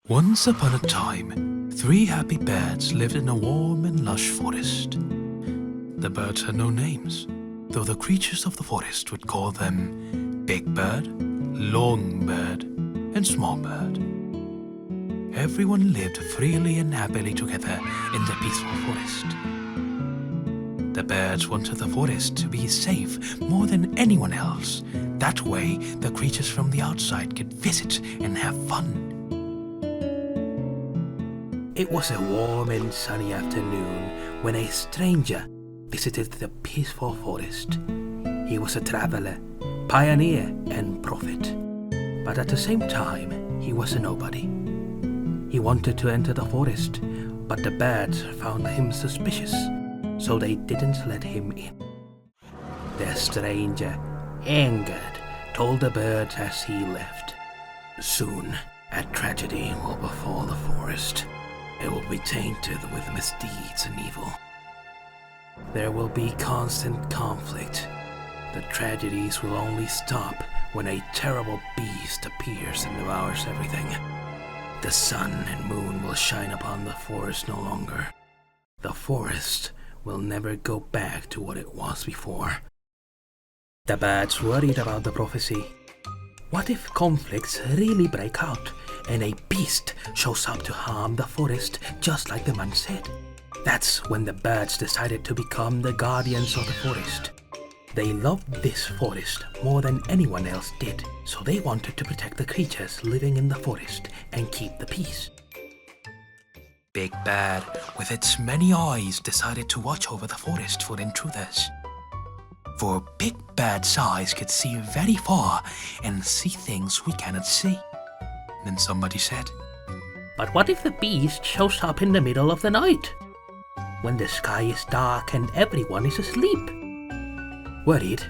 Once upon a time, 3 happy birds lived in a warm and lush forest. The birds had no names, though the creatures of the forest would call them Big Bird, Long Bird, and Small Bird. Everyone lived freely and happily together in the peaceful forest. The birds wanted the forest to be safe more than anyone else. That way, the creatures from the outside could visit and have fun. It was a warm and sunny afternoon when a stranger visited the peaceful forest. He was a traveler, pioneer, and prophet. But at the same time, he was a nobody. He wanted to enter the forest, but the birds found him suspicious, so they didn't let him in. The stranger, angered, told the birds as he left, "Soon, a tragedy will befall the forest. It will be tainted with misdeeds and evil. There will be constant conflict. The tragedies will only stop when a terrible beast appears and devours everything. The sun and moon will shine upon the forest no longer. The forest will never go back to what it was before." The birds worried about the prophecy. What if conflicts really break out and a beast shows up to harm the forest just like the man said? That's when the birds decided to become the guardians of the forest. They loved this forest more than anyone else did, so they wanted to protect the creatures living in the forest and keep the peace. Big Bird, with its many eyes, decided to watch over the forest for intruders. For Big Bird's eyes could see very far and see things we cannot see. Then somebody said, "But what if the beast shows up in the middle of the night, when the sky is dark and everyone is asleep?" Worried,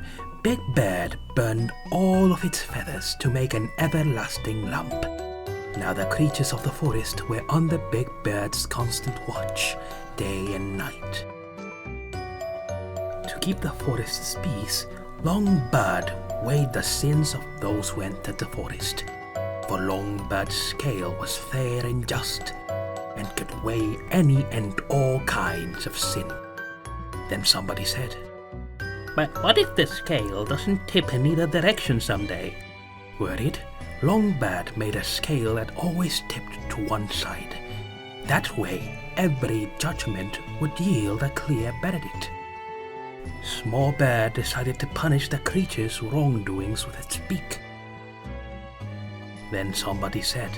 Big Bird burned all of its feathers to make an everlasting lamp. Now the creatures of the forest were under Big Bird's constant watch, day and night. To keep the forest's peace, Long Bird weighed the sins of those who entered the forest. For Long Bird's scale was fair and just, and could weigh any and all kinds of sin. Then somebody said, "But what if the scale doesn't tip in either direction someday?" Worried, Long Bird made a scale that always tipped to one side. That way, every judgment would yield a clear verdict. Small Bird decided to punish the creature's wrongdoings with its beak. Then somebody said,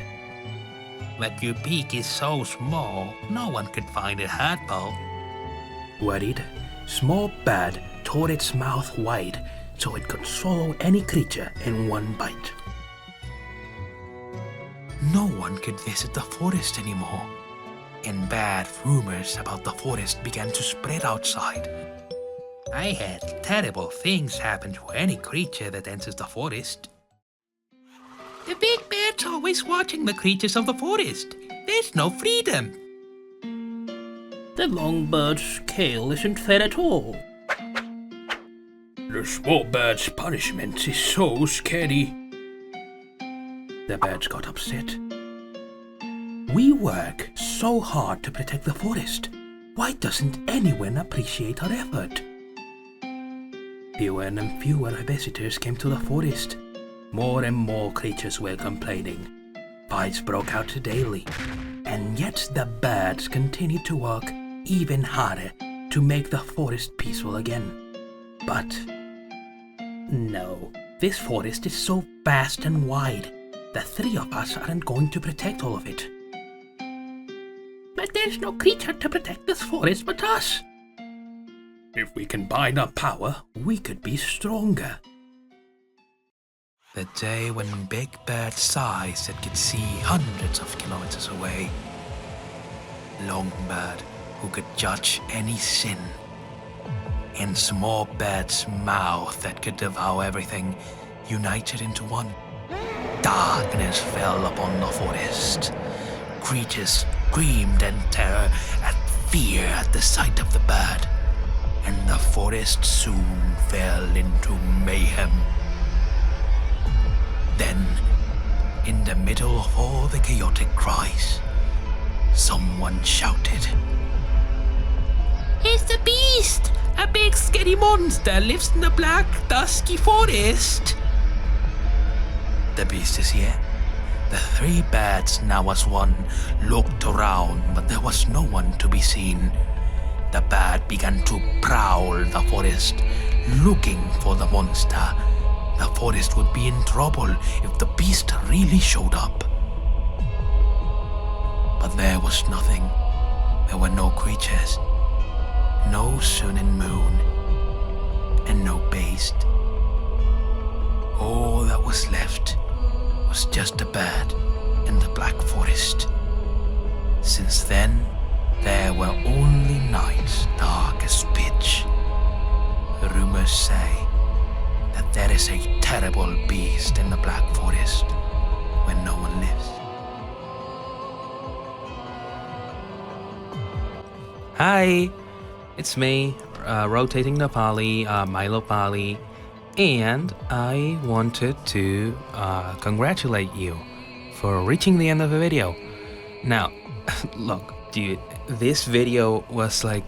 "But your beak is so small, no one could find it hurtful." Worried, Small Bird tore its mouth wide so it could swallow any creature in one bite. No one could visit the forest anymore, and bad rumors about the forest began to spread outside. "I had terrible things happen to any creature that enters the forest. The Big Bird's always watching the creatures of the forest. There's no freedom." "The Long Bird's scale isn't fair at all. The Small Bird's punishment is so scary." The birds got upset. "We work so hard to protect the forest. Why doesn't anyone appreciate our effort?" Fewer and fewer visitors came to the forest. More and more creatures were complaining. Fights broke out daily, and yet the birds continued to work even harder to make the forest peaceful again. But no, this forest is so vast and wide. The 3 of us aren't going to protect all of it. "But there's no creature to protect this forest but us. If we combine our power, we could be stronger." The day when Big Bird's eyes that could see hundreds of kilometers away. Long Bird, who could judge any sin. And Small Bird's mouth that could devour everything, united into one. Darkness fell upon the forest. Creatures screamed in terror and fear at the sight of the bird. And the forest soon fell into mayhem. Then, In the middle of all the chaotic cries, someone shouted, "It's the beast! A big scary monster lives in the black, dusky forest!" The beast is here. The three bats, now as one, looked around, but there was no one to be seen. The bat began to prowl the forest, looking for the monster. The forest would be in trouble if the beast really showed up. But there was nothing. There were no creatures, no sun and moon, and no beast. All that was left was just a bat in the black forest. Since then, there were only nights dark as pitch. Rumors say that there is a terrible beast in the black forest where no one lives. Hi, it's me, rotating the poly, Milo Poly, and I wanted to congratulate you for reaching the end of the video. Now, look, dude, this video was like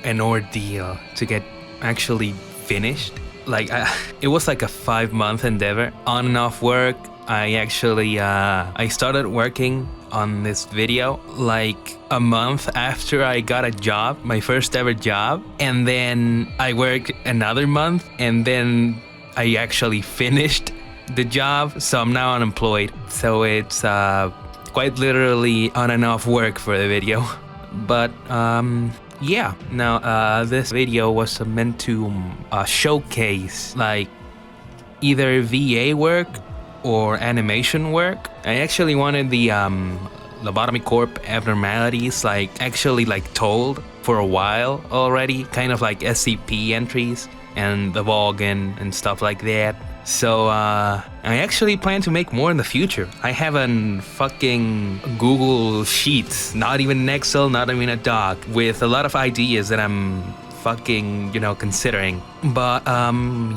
an ordeal to get actually finished. Like, it was like a 5-month endeavor, on and off work. I actually, I started working on this video like a month after I got a job, my first ever job. And then I worked another month, and then I actually finished the job. So I'm now unemployed. So it's quite literally on and off work for the video. But yeah, now this video was meant to showcase like either VA work or animation work. I actually wanted the Lobotomy Corp abnormalities actually told for a while already, kind of like SCP entries and the Volgan and stuff like that. So I actually plan to make more in the future. I have a fucking Google Sheets, not even an Excel, not even a doc, with a lot of ideas that I'm fucking, considering. But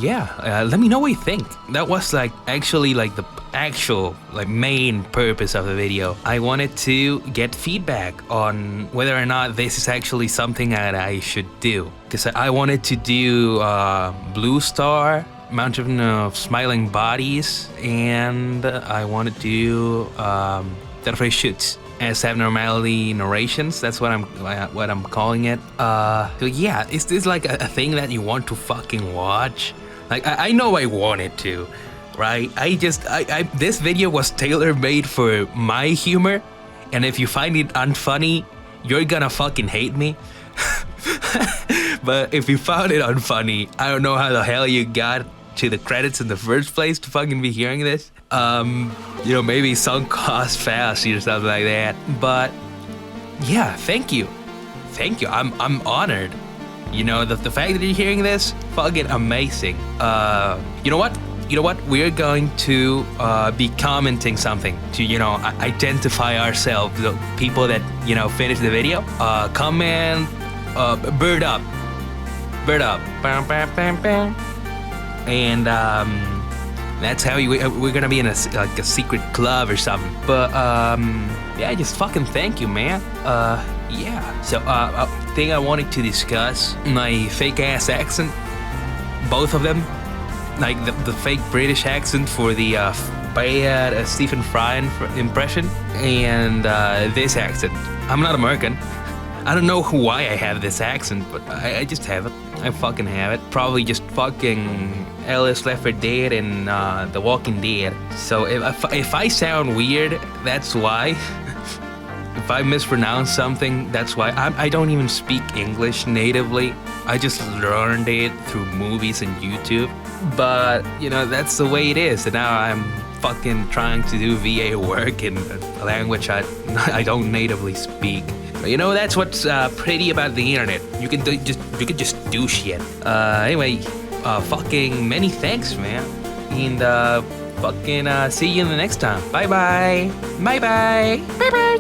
yeah, let me know what you think. That was actually the actual main purpose of the video. I wanted to get feedback on whether or not this is actually something that I should do, because I wanted to do Blue Star, Mountain of Smiling Bodies, and I wanted to do Delphi Shoots as abnormality narrations. That's what I'm calling it. So yeah, is this a thing that you want to fucking watch? I know I wanted to, right? This video was tailor-made for my humor, and if you find it unfunny, you're gonna fucking hate me. But if you found it unfunny, I don't know how the hell you got to the credits in the first place to fucking be hearing this. Maybe sunk cost fallacy or something like that. But yeah, thank you. I'm honored. The fact that you're hearing this, fucking amazing. You know what? We're going to be commenting something to, identify ourselves, the people that, finish the video. Comment, bird up. Bam, bam, bam, bam. And that's how we're gonna be in a secret club or something. But yeah, just fucking thank you, man. Yeah. So thing I wanted to discuss, my fake ass accent, both of them, the fake British accent for the bad Stephen Fry impression, and this accent. I'm not American. I don't know why I have this accent, but I just have it. I fucking have it. Probably just fucking Alice Left 4 Dead and The Walking Dead. So if I sound weird, that's why. If I mispronounce something, that's why. I don't even speak English natively. I just learned it through movies and YouTube. But, that's the way it is. And now I'm fucking trying to do VA work in a language I don't natively speak. That's what's pretty about the internet. You can just do shit. Anyway, fucking many thanks, man. And fucking see you in the next time. Bye bye. Bye bye. Bye bye.